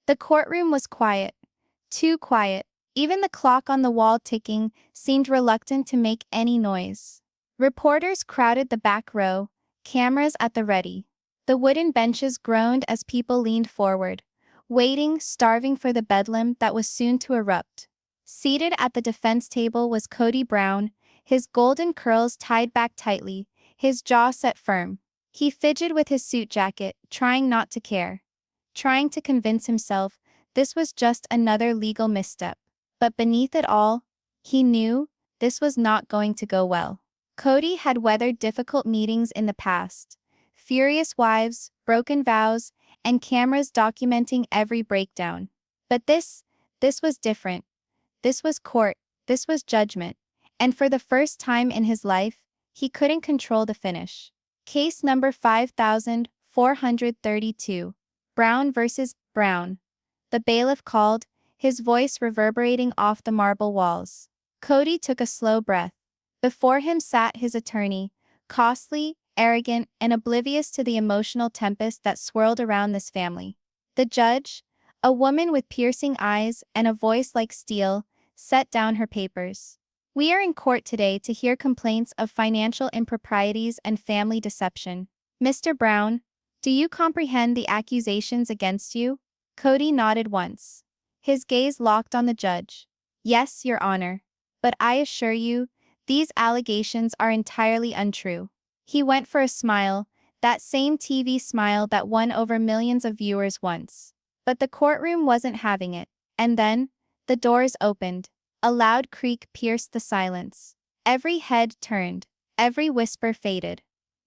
The courtroom was quiet. Too quiet. Even the clock on the wall ticking seemed reluctant to make any noise. Reporters crowded the back row, cameras at the ready. The wooden benches groaned as people leaned forward, waiting, starving for the bedlam that was soon to erupt. Seated at the defense table was Kody Brown, his golden curls tied back tightly, his jaw set firm. He fidgeted with his suit jacket, trying not to care. Trying to convince himself this was just another legal misstep. But beneath it all, he knew this was not going to go well. Kody had weathered difficult meetings in the past. Furious wives, broken vows, and cameras documenting every breakdown. But this was different. This was court, this was judgment. And for the first time in his life, he couldn't control the finish. Case number 5432. Brown versus Brown. The bailiff called, his voice reverberating off the marble walls. Kody took a slow breath. Before him sat his attorney, costly, arrogant, and oblivious to the emotional tempest that swirled around this family. The judge, a woman with piercing eyes and a voice like steel, set down her papers. We are in court today to hear complaints of financial improprieties and family deception. Mr. Brown, do you comprehend the accusations against you? Kody nodded once. His gaze locked on the judge. Yes, Your Honor. But I assure you, these allegations are entirely untrue. He went for a smile, that same TV smile that won over millions of viewers once. But the courtroom wasn't having it. And then, the doors opened. A loud creak pierced the silence. Every head turned. Every whisper faded.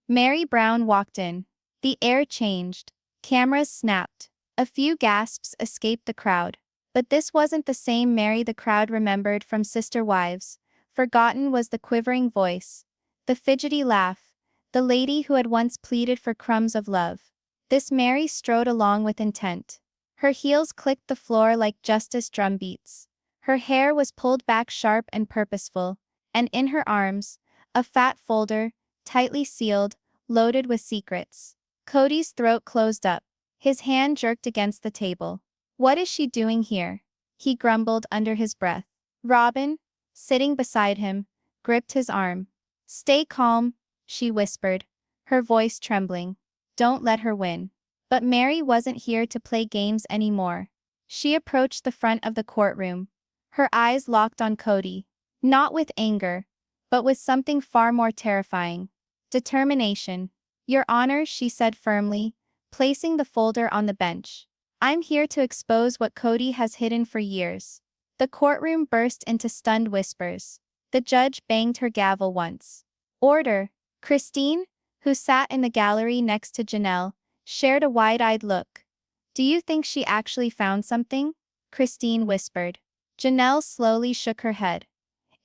Meri Brown walked in. The air changed. Cameras snapped. A few gasps escaped the crowd. But this wasn't the same Meri the crowd remembered from Sister Wives. Forgotten was the quivering voice, the fidgety laugh, the lady who had once pleaded for crumbs of love. This Meri strode along with intent. Her heels clicked the floor like justice drumbeats. Her hair was pulled back sharp and purposeful, and in her arms, a fat folder, tightly sealed, loaded with secrets. Kody's throat closed up. His hand jerked against the table. What is she doing here? He grumbled under his breath. Robin, sitting beside him, gripped his arm. Stay calm, she whispered, her voice trembling. Don't let her win. But Meri wasn't here to play games anymore. She approached the front of the courtroom. Her eyes locked on Kody. Not with anger, but with something far more terrifying. Determination. Your Honor, she said firmly, placing the folder on the bench. I'm here to expose what Kody has hidden for years. The courtroom burst into stunned whispers. The judge banged her gavel once. Order. Christine, who sat in the gallery next to Janelle, shared a wide-eyed look. Do you think she actually found something? Christine whispered. Janelle slowly shook her head.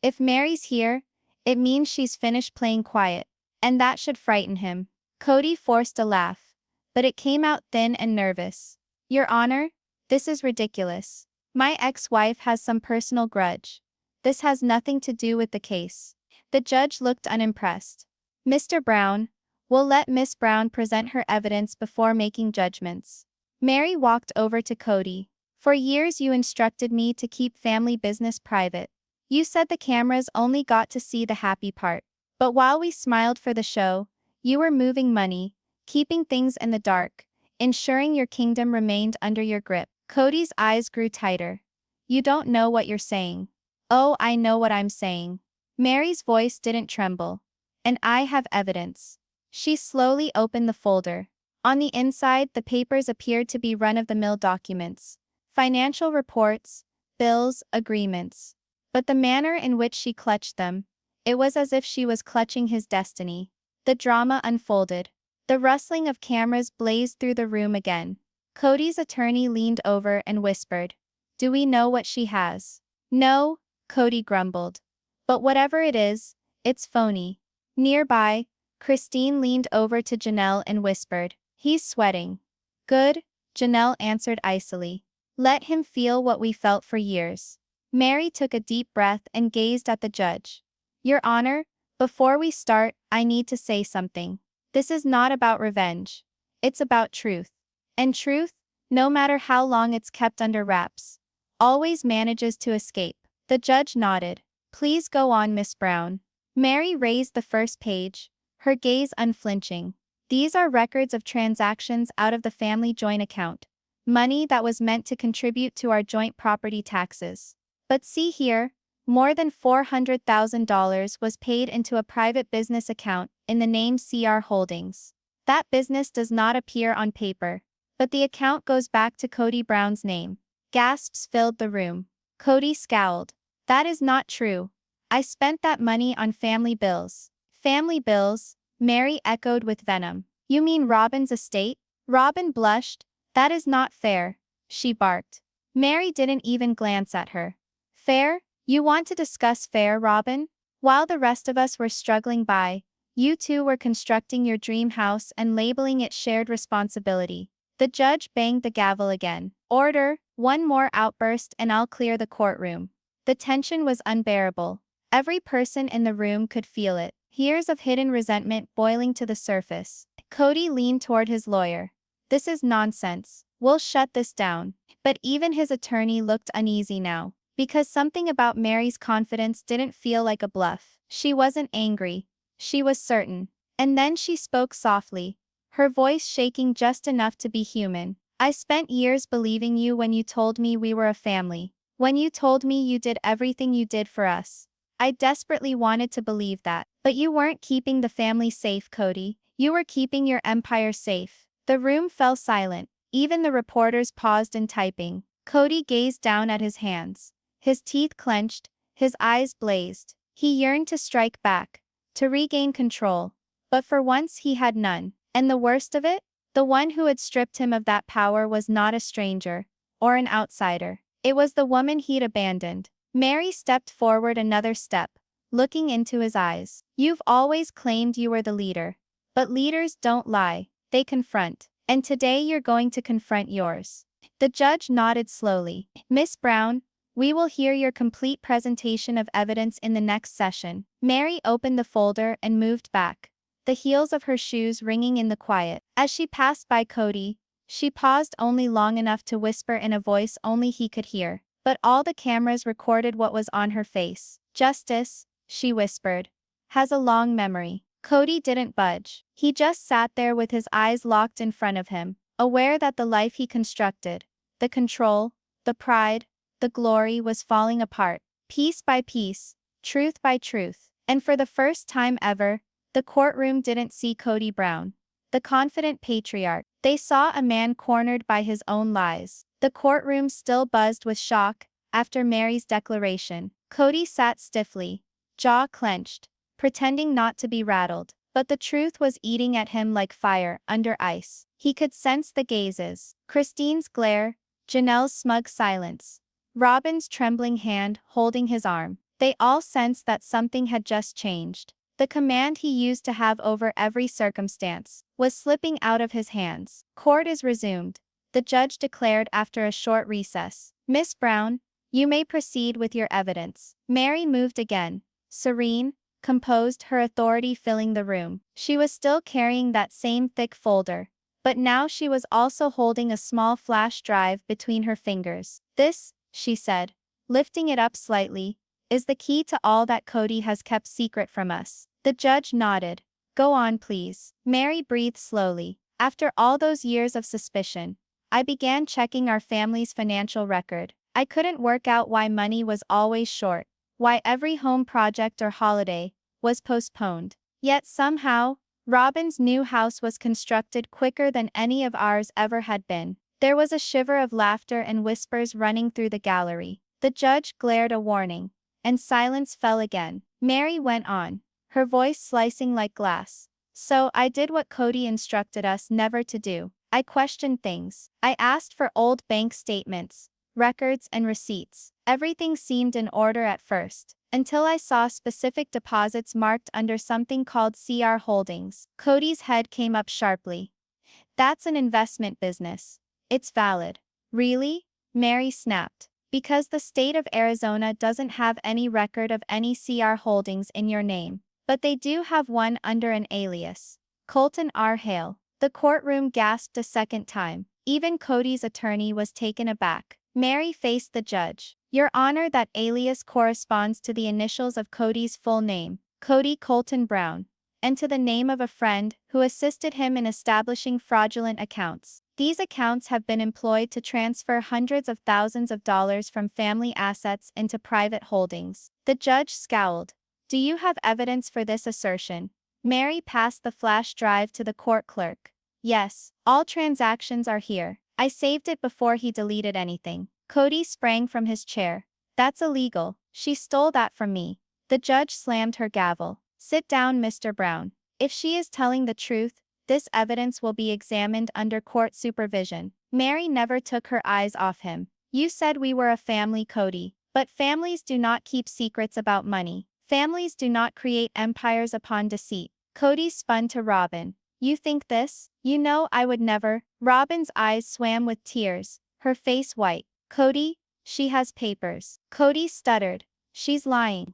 If Meri's here, it means she's finished playing quiet, and that should frighten him. Kody forced a laugh, but it came out thin and nervous. Your Honor, this is ridiculous. My ex-wife has some personal grudge. This has nothing to do with the case. The judge looked unimpressed. Mr. Brown, we'll let Miss Brown present her evidence before making judgments. Meri walked over to Kody. For years you instructed me to keep family business private. You said the cameras only got to see the happy part. But while we smiled for the show, you were moving money, keeping things in the dark, ensuring your kingdom remained under your grip. Kody's eyes grew tighter. You don't know what you're saying. Oh, I know what I'm saying. Meri's voice didn't tremble. And I have evidence. She slowly opened the folder. On the inside, the papers appeared to be run-of-the-mill documents. Financial reports, bills, agreements. But the manner in which she clutched them, it was as if she was clutching his destiny. The drama unfolded. The rustling of cameras blazed through the room again. Kody's attorney leaned over and whispered, Do we know what she has? No, Kody grumbled. But whatever it is, it's phony. Nearby, Christine leaned over to Janelle and whispered, He's sweating. Good, Janelle answered icily. Let him feel what we felt for years. Meri took a deep breath and gazed at the judge. Your Honor, before we start, I need to say something. This is not about revenge. It's about truth. And truth, no matter how long it's kept under wraps, always manages to escape. The judge nodded. Please go on, Miss Brown. Meri raised the first page, her gaze unflinching. These are records of transactions out of the family joint account. Money that was meant to contribute to our joint property taxes. But see here, more than $400,000 was paid into a private business account in the name CR Holdings. That business does not appear on paper, but the account goes back to Kody Brown's name. Gasps filled the room. Kody scowled. That is not true. I spent that money on family bills. Family bills? Meri echoed with venom. You mean Robin's estate? Robin blushed. That is not fair, she barked. Meri didn't even glance at her. Fair? You want to discuss fair, Robin? While the rest of us were struggling by, you two were constructing your dream house and labeling it shared responsibility. The judge banged the gavel again. Order, one more outburst and I'll clear the courtroom. The tension was unbearable. Every person in the room could feel it. Years of hidden resentment boiling to the surface. Kody leaned toward his lawyer. This is nonsense. We'll shut this down. But even his attorney looked uneasy now. Because something about Meri's confidence didn't feel like a bluff. She wasn't angry. She was certain. And then she spoke softly, her voice shaking just enough to be human. I spent years believing you when you told me we were a family. When you told me you did everything you did for us. I desperately wanted to believe that. But you weren't keeping the family safe, Kody. You were keeping your empire safe. The room fell silent. Even the reporters paused in typing. Kody gazed down at his hands. His teeth clenched, his eyes blazed. He yearned to strike back, to regain control. But for once he had none. And the worst of it? The one who had stripped him of that power was not a stranger, or an outsider. It was the woman he'd abandoned. Meri stepped forward another step, looking into his eyes. You've always claimed you were the leader. But leaders don't lie, they confront. And today you're going to confront yours. The judge nodded slowly. Miss Brown, we will hear your complete presentation of evidence in the next session. Meri opened the folder and moved back, the heels of her shoes ringing in the quiet. As she passed by Kody, she paused only long enough to whisper in a voice only he could hear. But all the cameras recorded what was on her face. Justice, she whispered, has a long memory. Kody didn't budge. He just sat there with his eyes locked in front of him, aware that the life he constructed, the control, the pride, the glory was falling apart, piece by piece, truth by truth. And for the first time ever, the courtroom didn't see Kody Brown, the confident patriarch. They saw a man cornered by his own lies. The courtroom still buzzed with shock after Meri's declaration. Kody sat stiffly, jaw clenched, pretending not to be rattled. But the truth was eating at him like fire under ice. He could sense the gazes, Christine's glare, Janelle's smug silence, Robin's trembling hand holding his arm. They all sensed that something had just changed. The command he used to have over every circumstance was slipping out of his hands. Court is resumed, the judge declared after a short recess. Miss Brown, you may proceed with your evidence. Meri moved again, serene, composed, her authority filling the room. She was still carrying that same thick folder, but now she was also holding a small flash drive between her fingers. This, she said, lifting it up slightly, is the key to all that Kody has kept secret from us. The judge nodded. Go on, please. Meri breathed slowly. After all those years of suspicion, I began checking our family's financial record. I couldn't work out why money was always short, why every home project or holiday was postponed. Yet somehow, Robin's new house was constructed quicker than any of ours ever had been. There was a shiver of laughter and whispers running through the gallery. The judge glared a warning, and silence fell again. Meri went on, her voice slicing like glass. So I did what Kody instructed us never to do. I questioned things. I asked for old bank statements, records and receipts. Everything seemed in order at first, until I saw specific deposits marked under something called CR Holdings. Kody's head came up sharply. That's an investment business. It's valid. Really? Meri snapped. Because the state of Arizona doesn't have any record of any CR Holdings in your name. But they do have one under an alias. Colton R. Hale. The courtroom gasped a second time. Even Kody's attorney was taken aback. Meri faced the judge. Your Honor, that alias corresponds to the initials of Kody's full name, Kody Colton Brown, and to the name of a friend who assisted him in establishing fraudulent accounts. These accounts have been employed to transfer hundreds of thousands of dollars from family assets into private holdings. The judge scowled. Do you have evidence for this assertion? Meri passed the flash drive to the court clerk. Yes, all transactions are here. I saved it before he deleted anything. Kody sprang from his chair. That's illegal. She stole that from me. The judge slammed her gavel. Sit down, Mr. Brown. If she is telling the truth, this evidence will be examined under court supervision. Meri never took her eyes off him. You said we were a family, Kody. But families do not keep secrets about money. Families do not create empires upon deceit. Kody spun to Robin. You think this? You know I would never. Robin's eyes swam with tears, her face white. Kody, she has papers. Kody stuttered. She's lying.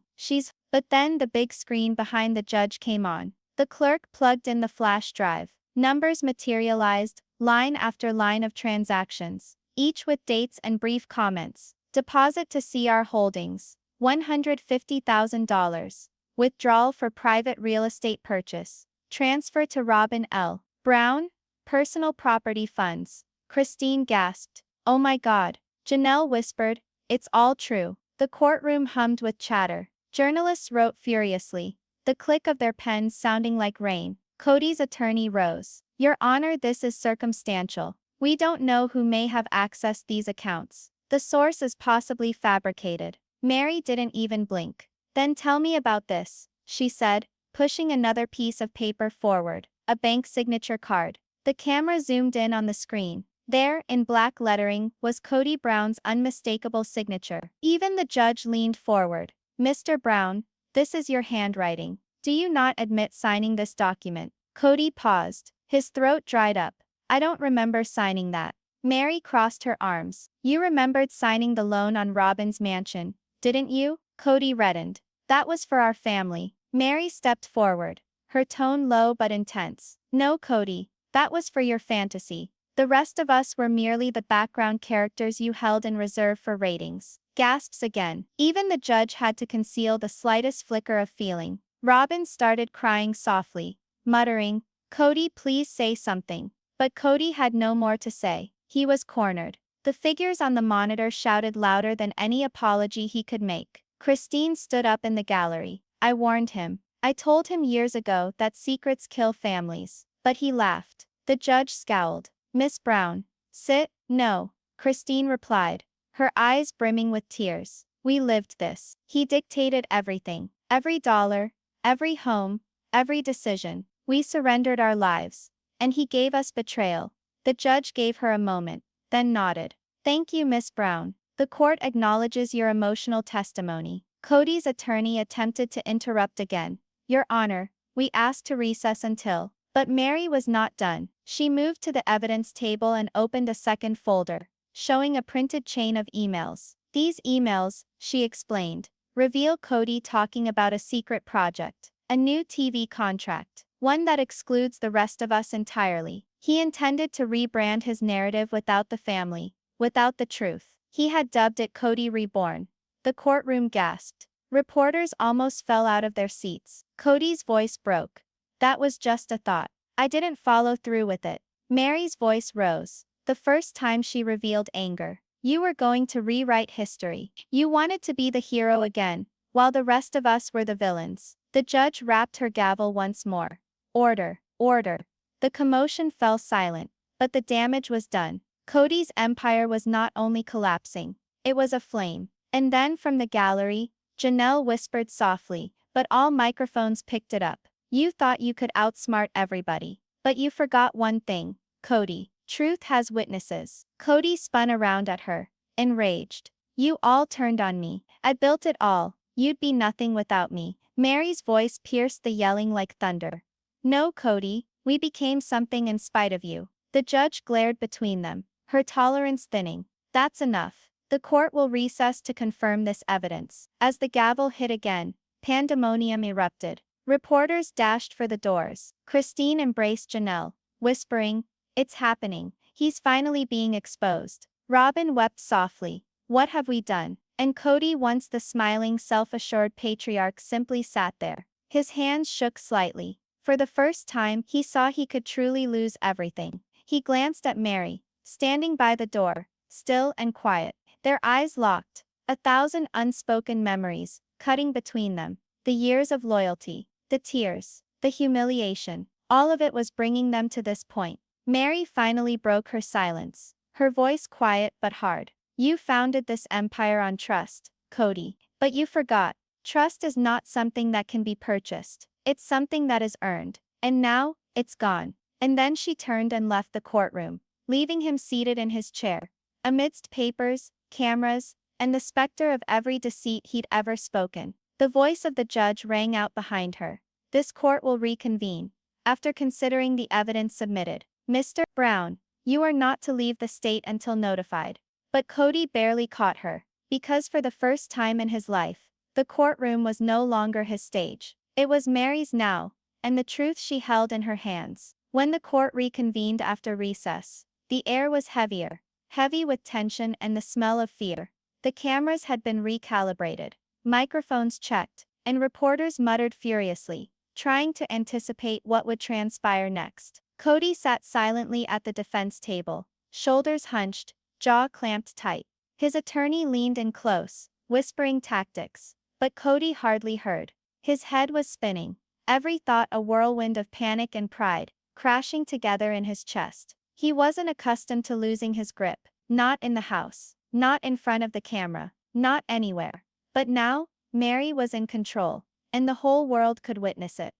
But then the big screen behind the judge came on. The clerk plugged in the flash drive. Numbers materialized, line after line of transactions, each with dates and brief comments. Deposit to CR Holdings, $150,000. Withdrawal for private real estate purchase. Transfer to Robin L. Brown, personal property funds. Christine gasped. Oh my God. Janelle whispered, it's all true. The courtroom hummed with chatter. Journalists wrote furiously, the click of their pens sounding like rain. Kody's attorney rose. Your Honor, this is circumstantial. We don't know who may have accessed these accounts. The source is possibly fabricated. Meri didn't even blink. Then tell me about this, she said, pushing another piece of paper forward, a bank signature card. The camera zoomed in on the screen. There, in black lettering, was Kody Brown's unmistakable signature. Even the judge leaned forward. Mr. Brown, this is your handwriting. Do you not admit signing this document? Kody paused. His throat dried up. I don't remember signing that. Meri crossed her arms. You remembered signing the loan on Robin's mansion, didn't you? Kody reddened. That was for our family. Meri stepped forward, her tone low but intense. No, Kody, that was for your fantasy. The rest of us were merely the background characters you held in reserve for ratings. Gasps again. Even the judge had to conceal the slightest flicker of feeling. Robin started crying softly, muttering, Kody, please say something. But Kody had no more to say. He was cornered. The figures on the monitor shouted louder than any apology he could make. Christine stood up in the gallery. I warned him. I told him years ago that secrets kill families. But he laughed. The judge scowled. Miss Brown, sit. No, Christine replied, her eyes brimming with tears. We lived this. He dictated everything. Every dollar, every home, every decision. We surrendered our lives. And he gave us betrayal. The judge gave her a moment, then nodded. Thank you, Miss Brown. The court acknowledges your emotional testimony. Kody's attorney attempted to interrupt again. Your Honor, we asked to recess until. But Meri was not done. She moved to the evidence table and opened a second folder, showing a printed chain of emails. These emails, she explained, reveal Kody talking about a secret project, a new TV contract, one that excludes the rest of us entirely. He intended to rebrand his narrative without the family, without the truth. He had dubbed it Kody Reborn. The courtroom gasped. Reporters almost fell out of their seats. Kody's voice broke. That was just a thought. I didn't follow through with it. Meri's voice rose. The first time she revealed anger. You were going to rewrite history. You wanted to be the hero again, while the rest of us were the villains. The judge rapped her gavel once more. Order, order. The commotion fell silent, but the damage was done. Kody's empire was not only collapsing, it was aflame. And then from the gallery, Janelle whispered softly, but all microphones picked it up. You thought you could outsmart everybody. But you forgot one thing, Kody. Truth has witnesses. Kody spun around at her, enraged. You all turned on me. I built it all. You'd be nothing without me. Meri's voice pierced the yelling like thunder. No, Kody, we became something in spite of you. The judge glared between them, her tolerance thinning. That's enough. The court will recess to confirm this evidence. As the gavel hit again, pandemonium erupted. Reporters dashed for the doors. Christine embraced Janelle, whispering, it's happening. He's finally being exposed. Robin wept softly. What have we done? And Kody, once the smiling, self-assured patriarch, simply sat there. His hands shook slightly. For the first time, he saw he could truly lose everything. He glanced at Meri, standing by the door, still and quiet. Their eyes locked. 1,000 unspoken memories, cutting between them. The years of loyalty, the tears, the humiliation, all of it was bringing them to this point. Meri finally broke her silence, her voice quiet but hard. You founded this empire on trust, Kody. But you forgot. Trust is not something that can be purchased. It's something that is earned. And now, it's gone. And then she turned and left the courtroom, leaving him seated in his chair, amidst papers, cameras, and the specter of every deceit he'd ever spoken. The voice of the judge rang out behind her. This court will reconvene. After considering the evidence submitted, Mr. Brown, you are not to leave the state until notified. But Kody barely caught her, because for the first time in his life, the courtroom was no longer his stage. It was Meri's now, and the truth she held in her hands. When the court reconvened after recess, the air was heavy with tension and the smell of fear. The cameras had been recalibrated, microphones checked, and reporters muttered furiously, trying to anticipate what would transpire next. Kody sat silently at the defense table, shoulders hunched, jaw clamped tight. His attorney leaned in close, whispering tactics, but Kody hardly heard. His head was spinning, every thought a whirlwind of panic and pride, crashing together in his chest. He wasn't accustomed to losing his grip, not in the house, not in front of the camera, not anywhere. But now, Meri was in control, and the whole world could witness it.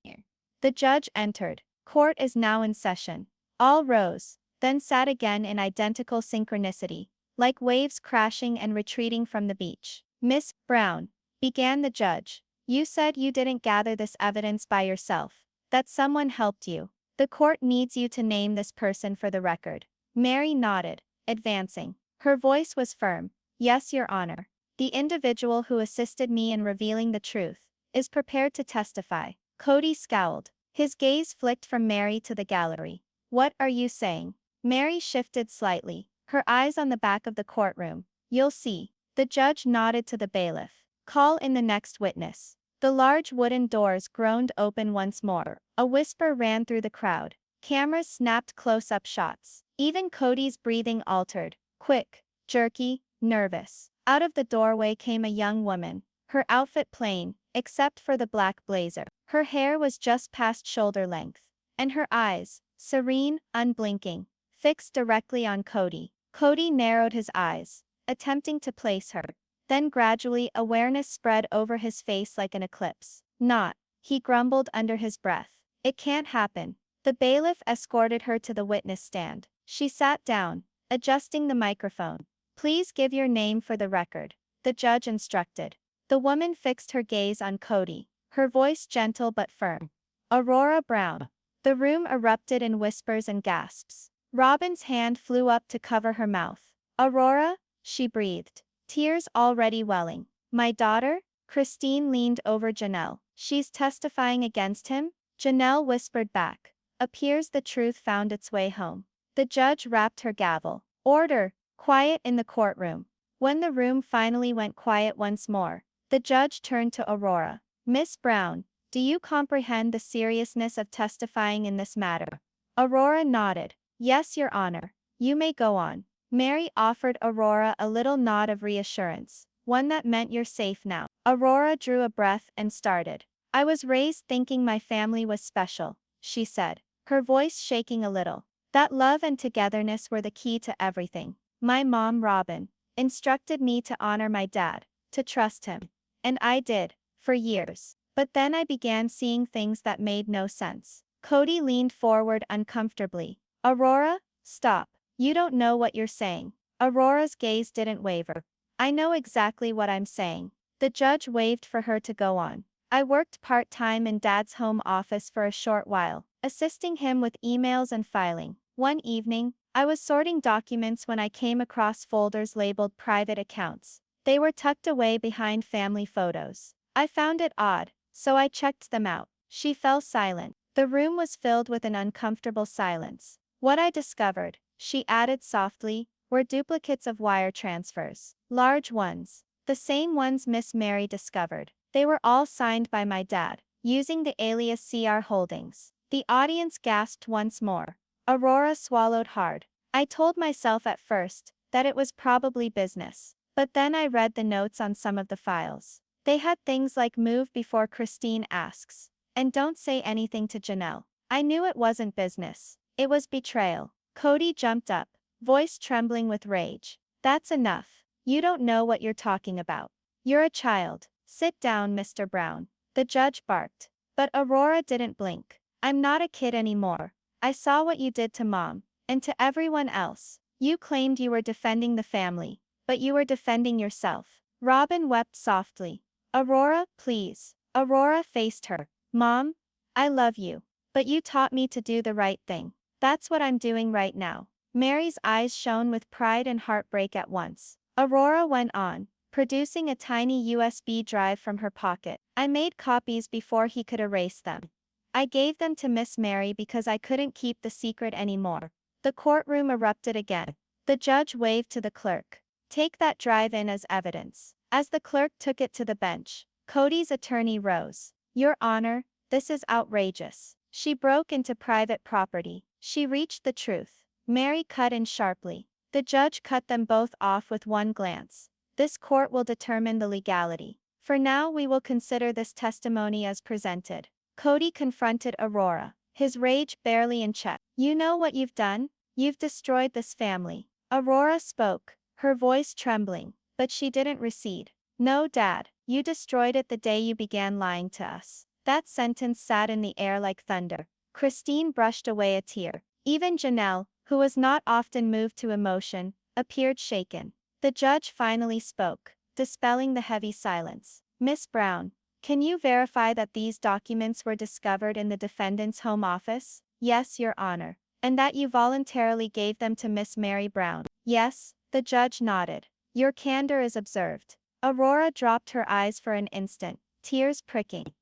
The judge entered. Court is now in session. All rose, then sat again in identical synchronicity, like waves crashing and retreating from the beach. Miss Brown, began the judge, you said you didn't gather this evidence by yourself, that someone helped you. The court needs you to name this person for the record. Meri nodded, advancing. Her voice was firm. Yes, Your Honor. The individual who assisted me in revealing the truth is prepared to testify. Kody scowled. His gaze flicked from Meri to the gallery. What are you saying? Meri shifted slightly, her eyes on the back of the courtroom. You'll see. The judge nodded to the bailiff. Call in the next witness. The large wooden doors groaned open once more. A whisper ran through the crowd. Cameras snapped close-up shots. Even Kody's breathing altered. Quick, jerky, nervous. Out of the doorway came a young woman, her outfit plain, except for the black blazer. Her hair was just past shoulder length, and her eyes, serene, unblinking, fixed directly on Kody. Kody narrowed his eyes, attempting to place her. Then gradually awareness spread over his face like an eclipse. Not, he grumbled under his breath. It can't happen. The bailiff escorted her to the witness stand. She sat down, adjusting the microphone. Please give your name for the record, the judge instructed. The woman fixed her gaze on Kody, her voice gentle but firm. Aurora Brown. The room erupted in whispers and gasps. Robin's hand flew up to cover her mouth. Aurora, she breathed, tears already welling. My daughter? Christine leaned over Janelle. She's testifying against him? Janelle whispered back. Appears the truth found its way home. The judge rapped her gavel. Order, quiet in the courtroom. When the room finally went quiet once more, the judge turned to Aurora. Miss Brown, do you comprehend the seriousness of testifying in this matter? Aurora nodded. Yes, Your Honor. You may go on. Meri offered Aurora a little nod of reassurance, one that meant you're safe now. Aurora drew a breath and started. I was raised thinking my family was special, she said, her voice shaking a little. That love and togetherness were the key to everything. My mom, Robin, instructed me to honor my dad, to trust him. And I did, for years. But then I began seeing things that made no sense. Kody leaned forward uncomfortably. Aurora, stop. You don't know what you're saying. Aurora's gaze didn't waver. I know exactly what I'm saying. The judge waved for her to go on. I worked part-time in Dad's home office for a short while, assisting him with emails and filing. One evening, I was sorting documents when I came across folders labeled private accounts. They were tucked away behind family photos. I found it odd, so I checked them out. She fell silent. The room was filled with an uncomfortable silence. What I discovered, she added softly, were duplicates of wire transfers. Large ones. The same ones Miss Meri discovered. They were all signed by my dad, using the alias CR Holdings. The audience gasped once more. Aurora swallowed hard. I told myself at first that it was probably business. But then I read the notes on some of the files. They had things like move before Christine asks. And don't say anything to Janelle. I knew it wasn't business. It was betrayal. Kody jumped up, voice trembling with rage. That's enough. You don't know what you're talking about. You're a child. Sit down, Mr. Brown. The judge barked. But Aurora didn't blink. I'm not a kid anymore. I saw what you did to Mom. And to everyone else. You claimed you were defending the family. But you were defending yourself. Robin wept softly. Aurora, please. Aurora faced her. Mom, I love you. But you taught me to do the right thing. That's what I'm doing right now. Mary's eyes shone with pride and heartbreak at once. Aurora went on, producing a tiny USB drive from her pocket. I made copies before he could erase them. I gave them to Miss Meri because I couldn't keep the secret anymore. The courtroom erupted again. The judge waved to the clerk. Take that drive in as evidence. As the clerk took it to the bench, Kody's attorney rose. Your Honor, this is outrageous. She broke into private property. She reached the truth. Meri cut in sharply. The judge cut them both off with one glance. This court will determine the legality. For now we will consider this testimony as presented. Kody confronted Aurora, his rage barely in check. You know what you've done? You've destroyed this family. Aurora spoke, her voice trembling, but she didn't recede. No, Dad, you destroyed it the day you began lying to us. That sentence sat in the air like thunder. Christine brushed away a tear. Even Janelle, who was not often moved to emotion, appeared shaken. The judge finally spoke, dispelling the heavy silence. Miss Brown, can you verify that these documents were discovered in the defendant's home office? Yes, Your Honor. And that you voluntarily gave them to Miss Meri Brown? Yes, the judge nodded. Your candor is observed. Aurora dropped her eyes for an instant, tears pricking.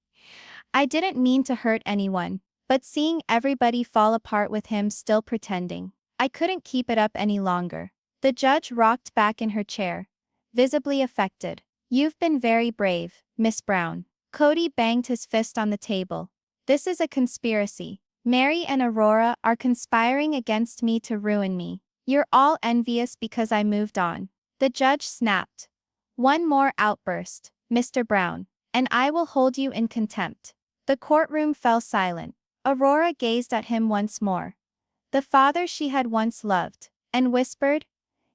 I didn't mean to hurt anyone, but seeing everybody fall apart with him still pretending, I couldn't keep it up any longer. The judge rocked back in her chair, visibly affected. You've been very brave, Miss Brown. Kody banged his fist on the table. This is a conspiracy. Meri and Aurora are conspiring against me to ruin me. You're all envious because I moved on. The judge snapped. One more outburst, Mr. Brown, and I will hold you in contempt. The courtroom fell silent. Aurora gazed at him once more, the father she had once loved, and whispered,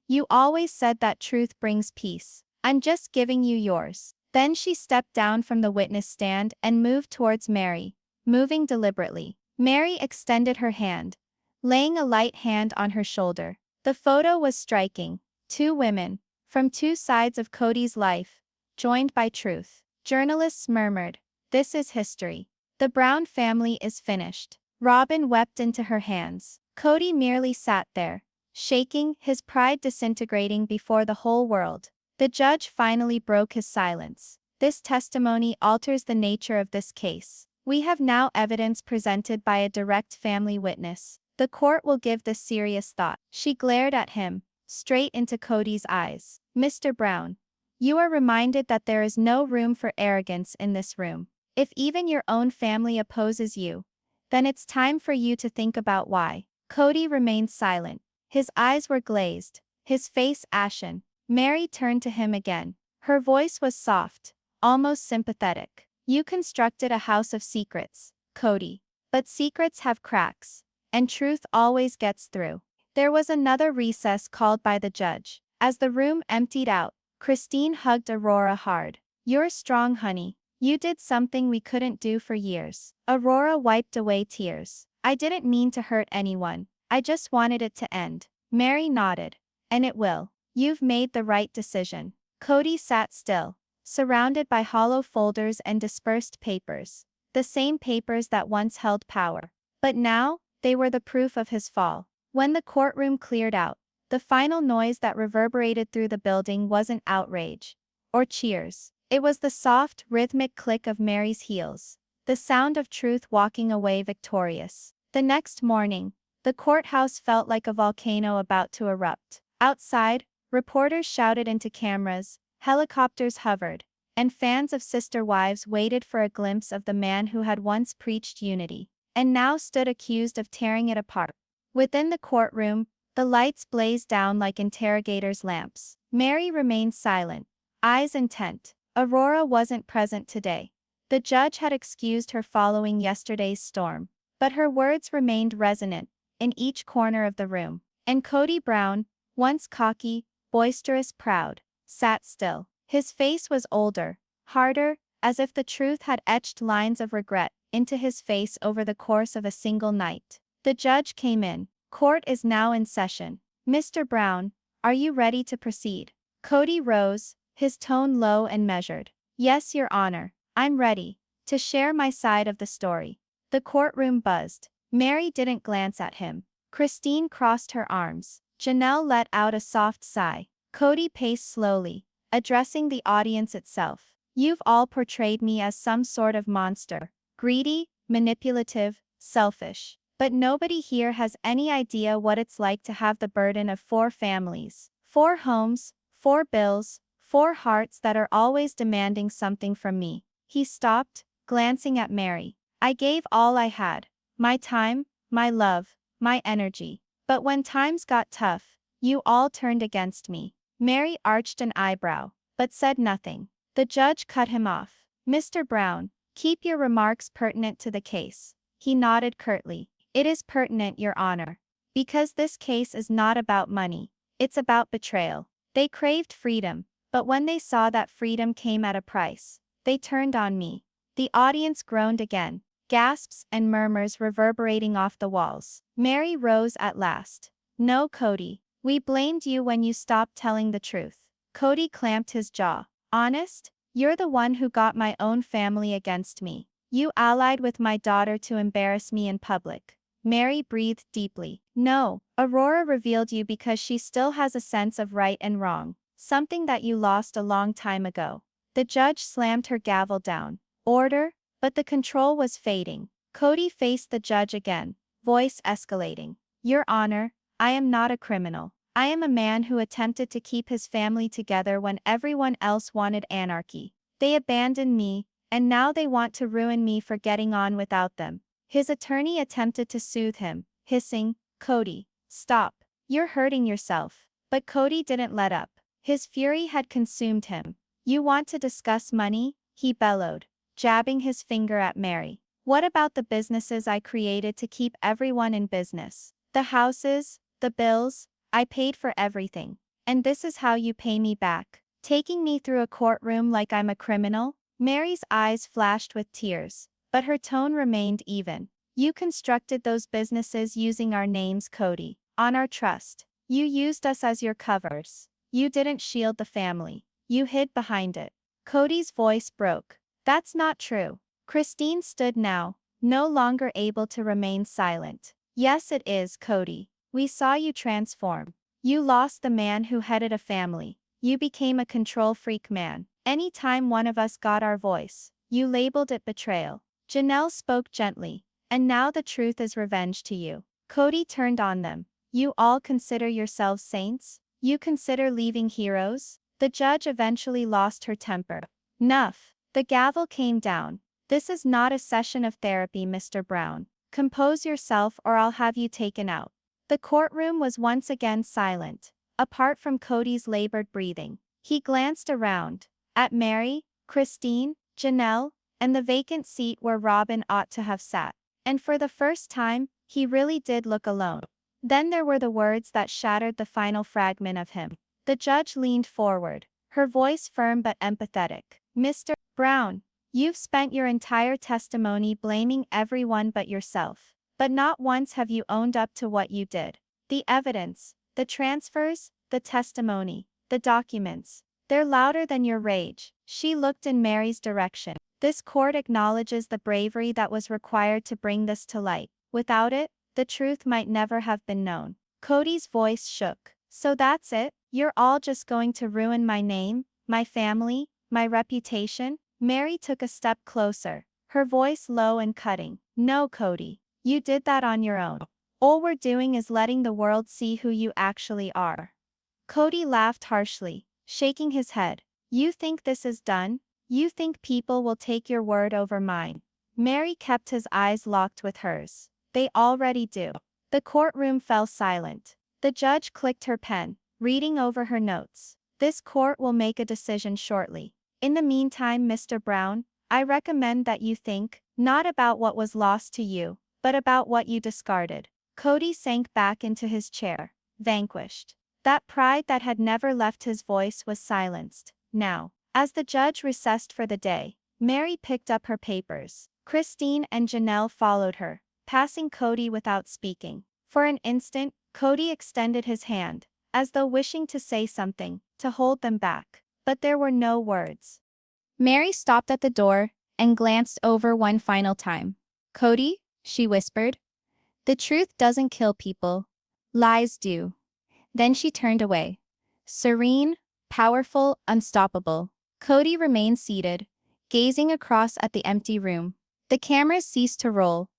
You always said that truth brings peace. I'm just giving you yours. Then she stepped down from the witness stand and moved towards Meri, moving deliberately. Meri extended her hand, laying a light hand on her shoulder. The photo was striking. Two women, from two sides of Kody's life, joined by truth. Journalists murmured, This is history. The Brown family is finished. Robin wept into her hands. Kody merely sat there, shaking, his pride disintegrating before the whole world. The judge finally broke his silence. This testimony alters the nature of this case. We have now evidence presented by a direct family witness. The court will give this serious thought. She glared at him, straight into Kody's eyes. Mr. Brown, you are reminded that there is no room for arrogance in this room. If even your own family opposes you, then it's time for you to think about why. Kody remained silent. His eyes were glazed, his face ashen. Meri turned to him again. Her voice was soft, almost sympathetic. You constructed a house of secrets, Kody. But secrets have cracks, and truth always gets through. There was another recess called by the judge. As the room emptied out, Christine hugged Aurora hard. You're strong, honey. You did something we couldn't do for years. Aurora wiped away tears. I didn't mean to hurt anyone. I just wanted it to end. Meri nodded. And it will. You've made the right decision. Kody sat still, surrounded by hollow folders and dispersed papers. The same papers that once held power. But now, they were the proof of his fall. When the courtroom cleared out, the final noise that reverberated through the building wasn't outrage or cheers. It was the soft, rhythmic click of Meri's heels, the sound of truth walking away victorious. The next morning, The courthouse felt like a volcano about to erupt. Outside, reporters shouted into cameras, helicopters hovered, and fans of Sister Wives waited for a glimpse of the man who had once preached unity, and now stood accused of tearing it apart. Within the courtroom, the lights blazed down like interrogators' lamps. Meri remained silent, eyes intent. Aurora wasn't present today. The judge had excused her following yesterday's storm, but her words remained resonant in each corner of the room. And Kody Brown, once cocky, boisterous, proud, sat still. His face was older, harder, as if the truth had etched lines of regret into his face over the course of a single night. The judge came in. Court is now in session. Mr. Brown, are you ready to proceed? Kody rose, his tone low and measured. Yes, Your Honor, I'm ready to share my side of the story. The courtroom buzzed. Meri didn't glance at him. Christine crossed her arms. Janelle let out a soft sigh. Kody paced slowly, addressing the audience itself. You've all portrayed me as some sort of monster. Greedy, manipulative, selfish. But nobody here has any idea what it's like to have the burden of 4 families, 4 homes, 4 bills, 4 hearts that are always demanding something from me. He stopped, glancing at Meri. I gave all I had. My time, my love, my energy. But when times got tough, you all turned against me. Meri arched an eyebrow, but said nothing. The judge cut him off. Mr. Brown, keep your remarks pertinent to the case. He nodded curtly. It is pertinent, Your Honor. Because this case is not about money. It's about betrayal. They craved freedom, but when they saw that freedom came at a price, they turned on me. The audience groaned again, gasps and murmurs reverberating off the walls. Meri rose at last. No, Kody. We blamed you when you stopped telling the truth. Kody clamped his jaw. Honest? You're the one who got my own family against me. You allied with my daughter to embarrass me in public. Meri breathed deeply. No, Aurora revealed you because she still has a sense of right and wrong, something that you lost a long time ago. The judge slammed her gavel down. Order, but the control was fading. Kody faced the judge again, voice escalating. Your Honor, I am not a criminal. I am a man who attempted to keep his family together when everyone else wanted anarchy. They abandoned me, and now they want to ruin me for getting on without them. His attorney attempted to soothe him, hissing, Kody, stop. You're hurting yourself. But Kody didn't let up. His fury had consumed him. You want to discuss money? He bellowed, jabbing his finger at Meri. What about the businesses I created to keep everyone in business? The houses, the bills, I paid for everything. And this is how you pay me back? Taking me through a courtroom like I'm a criminal? Meri's eyes flashed with tears, but her tone remained even. You constructed those businesses using our names, Kody, on our trust. You used us as your covers. You didn't shield the family. You hid behind it. Kody's voice broke. That's not true. Christine stood now, no longer able to remain silent. Yes, it is, Kody. We saw you transform. You lost the man who headed a family. You became a control freak man. Any time one of us got our voice, you labeled it betrayal. Janelle spoke gently. And now the truth is revenge to you. Kody turned on them. You all consider yourselves saints? You consider leaving heroes? The judge eventually lost her temper. Enough. The gavel came down. This is not a session of therapy, Mr. Brown. Compose yourself or I'll have you taken out. The courtroom was once again silent, apart from Kody's labored breathing. He glanced around, at Meri, Christine, Janelle, and the vacant seat where Robin ought to have sat. And for the first time, he really did look alone. Then there were the words that shattered the final fragment of him. The judge leaned forward, her voice firm but empathetic. Mr. Brown, you've spent your entire testimony blaming everyone but yourself. But not once have you owned up to what you did. The evidence, the transfers, the testimony, the documents, they're louder than your rage. She looked in Meri's direction. This court acknowledges the bravery that was required to bring this to light. Without it, the truth might never have been known. Kody's voice shook. So that's it? You're all just going to ruin my name, my family, my reputation? Meri took a step closer, her voice low and cutting. No, Kody. You did that on your own. All we're doing is letting the world see who you actually are." Kody laughed harshly, shaking his head. "You think this is done? You think people will take your word over mine?" Meri kept his eyes locked with hers. "They already do." The courtroom fell silent. The judge clicked her pen, reading over her notes. "This court will make a decision shortly. In the meantime, Mr. Brown, I recommend that you think, not about what was lost to you, but about what you discarded." Kody sank back into his chair, vanquished. That pride that had never left his voice was silenced, now. As the judge recessed for the day, Meri picked up her papers. Christine and Janelle followed her, passing Kody without speaking. For an instant, Kody extended his hand, as though wishing to say something, to hold them back. But there were no words. Meri stopped at the door and glanced over one final time. "Kody," she whispered, "the truth doesn't kill people. Lies do." Then she turned away. Serene, powerful, unstoppable. Kody remained seated, gazing across at the empty room. The cameras ceased to roll.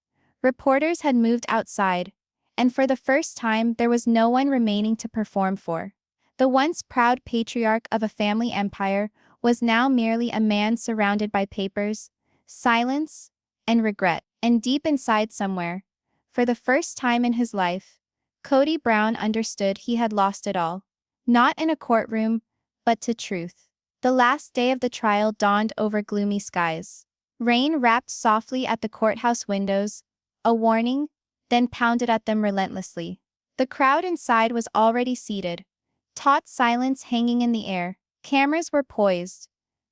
Reporters had moved outside, and for the first time there was no one remaining to perform for. The once proud patriarch of a family empire was now merely a man surrounded by papers, silence, and regret. And deep inside somewhere, for the first time in his life, Kody Brown understood he had lost it all. Not in a courtroom, but to truth. The last day of the trial dawned over gloomy skies. Rain rapped softly at the courthouse windows, a warning, then pounded at them relentlessly. The crowd inside was already seated, taut silence hanging in the air. Cameras were poised.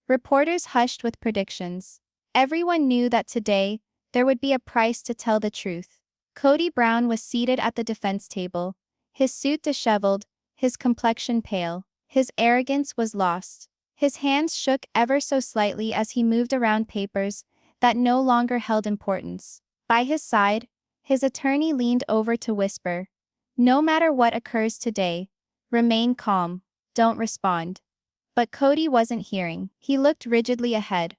Reporters hushed with predictions. Everyone knew that today, there would be a price to tell the truth. Kody Brown was seated at the defense table, his suit disheveled, his complexion pale. His arrogance was lost. His hands shook ever so slightly as he moved around papers that no longer held importance. By his side, his attorney leaned over to whisper, "No matter what occurs today, remain calm, don't respond." But Kody wasn't hearing. He looked rigidly ahead,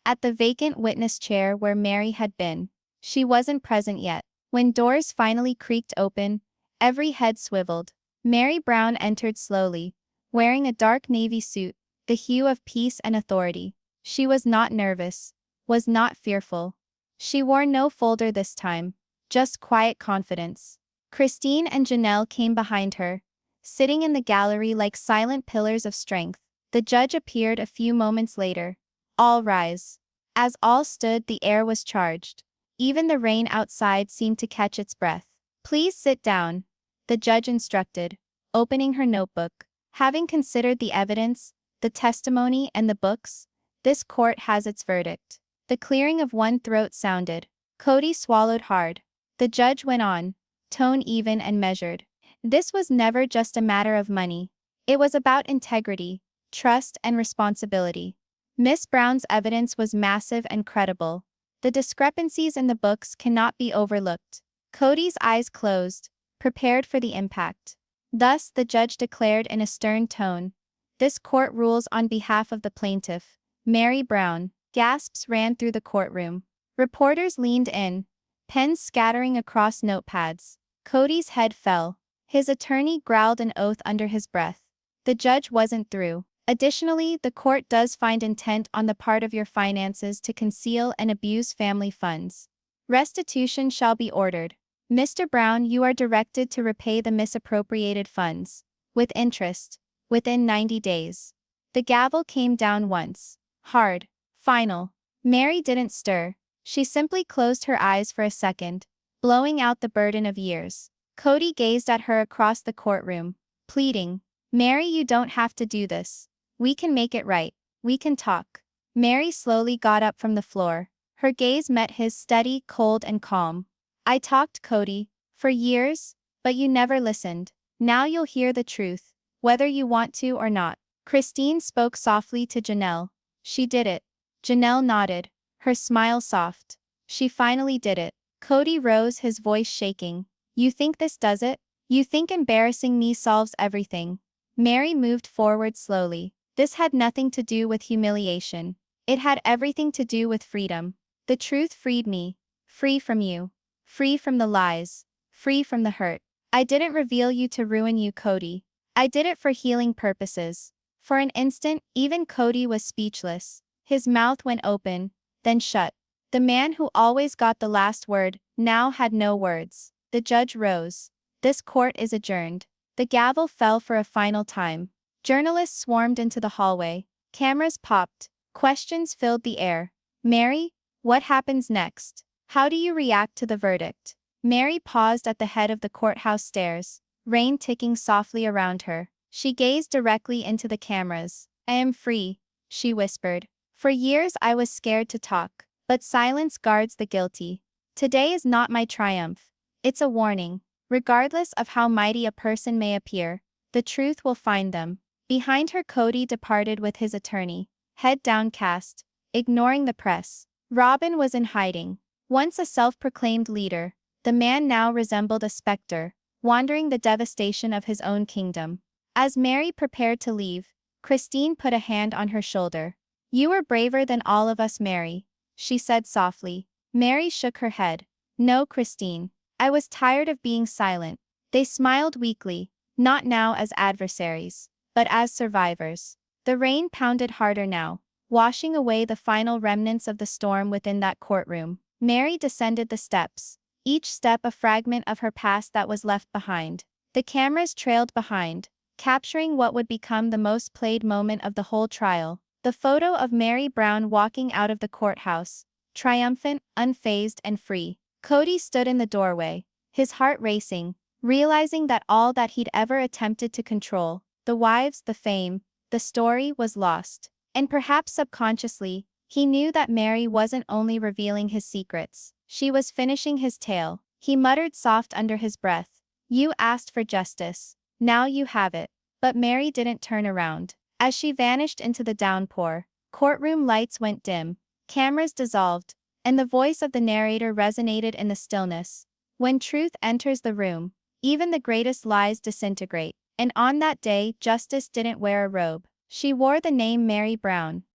at the vacant witness chair where Meri had been. She wasn't present yet. When doors finally creaked open, every head swiveled. Meri Brown entered slowly, wearing a dark navy suit, the hue of peace and authority. She was not nervous, was not fearful. She wore no folder this time, just quiet confidence. Christine and Janelle came behind her, sitting in the gallery like silent pillars of strength. The judge appeared a few moments later. "All rise." As all stood, the air was charged. Even the rain outside seemed to catch its breath. "Please sit down," the judge instructed, opening her notebook. "Having considered the evidence, the testimony, and the books, this court has its verdict." The clearing of one throat sounded. Kody swallowed hard. The judge went on, tone even and measured. "This was never just a matter of money. It was about integrity, trust, and responsibility. Miss Brown's evidence was massive and credible. The discrepancies in the books cannot be overlooked." Kody's eyes closed, prepared for the impact. Thus, the judge declared in a stern tone, "This court rules on behalf of the plaintiff, Meri Brown." Gasps ran through the courtroom. Reporters leaned in, pens scattering across notepads. Kody's head fell. His attorney growled an oath under his breath. The judge wasn't through. "Additionally, the court does find intent on the part of your finances to conceal and abuse family funds. Restitution shall be ordered. Mr. Brown, you are directed to repay the misappropriated funds, with interest, within 90 days. The gavel came down once. Hard. Final. Meri didn't stir. She simply closed her eyes for a second, blowing out the burden of years. Kody gazed at her across the courtroom, pleading, "Meri, you don't have to do this. We can make it right. We can talk." Meri slowly got up from the floor. Her gaze met his, steady, cold, and calm. "I talked, Kody, for years, but you never listened. Now you'll hear the truth, whether you want to or not." Christine spoke softly to Janelle. "She did it." Janelle nodded, her smile soft. "She finally did it." Kody rose, his voice shaking. "You think this does it? You think embarrassing me solves everything?" Meri moved forward slowly. "This had nothing to do with humiliation. It had everything to do with freedom. The truth freed me. Free from you. Free from the lies. free from the hurt. I didn't reveal you to ruin you, Kody. I did it for healing purposes. For an instant, even Kody was speechless. His mouth went open, then shut. The man who always got the last word now had no words. The judge rose. This court is adjourned. The gavel fell for a final time. Journalists swarmed into the hallway. Cameras popped. Questions filled the air. Meri, what happens next? How do you react to the verdict? Meri paused at the head of the courthouse stairs, rain ticking softly around her. She gazed directly into the cameras. I am free, she whispered. For years I was scared to talk, but silence guards the guilty. Today is not my triumph. It's a warning. Regardless of how mighty a person may appear, the truth will find them. Behind her, Kody departed with his attorney, head downcast, ignoring the press. Robin was in hiding. Once a self-proclaimed leader, the man now resembled a specter, wandering the devastation of his own kingdom. As Meri prepared to leave, Christine put a hand on her shoulder. You were braver than all of us, Meri, she said softly. Meri shook her head. No, Christine. I was tired of being silent. They smiled weakly, not now as adversaries, but as survivors. The rain pounded harder now, washing away the final remnants of the storm within that courtroom. Meri descended the steps, each step a fragment of her past that was left behind. The cameras trailed behind, capturing what would become the most played moment of the whole trial. The photo of Meri Brown walking out of the courthouse, triumphant, unfazed, and free. Kody stood in the doorway, his heart racing, realizing that all that he'd ever attempted to control, the wives, the fame, the story, was lost. And perhaps subconsciously, he knew that Meri wasn't only revealing his secrets, she was finishing his tale. He muttered soft under his breath. You asked for justice. Now you have it. But Meri didn't turn around. As she vanished into the downpour, courtroom lights went dim, cameras dissolved, and the voice of the narrator resonated in the stillness. When truth enters the room, even the greatest lies disintegrate. And on that day, justice didn't wear a robe. She wore the name Meri Brown.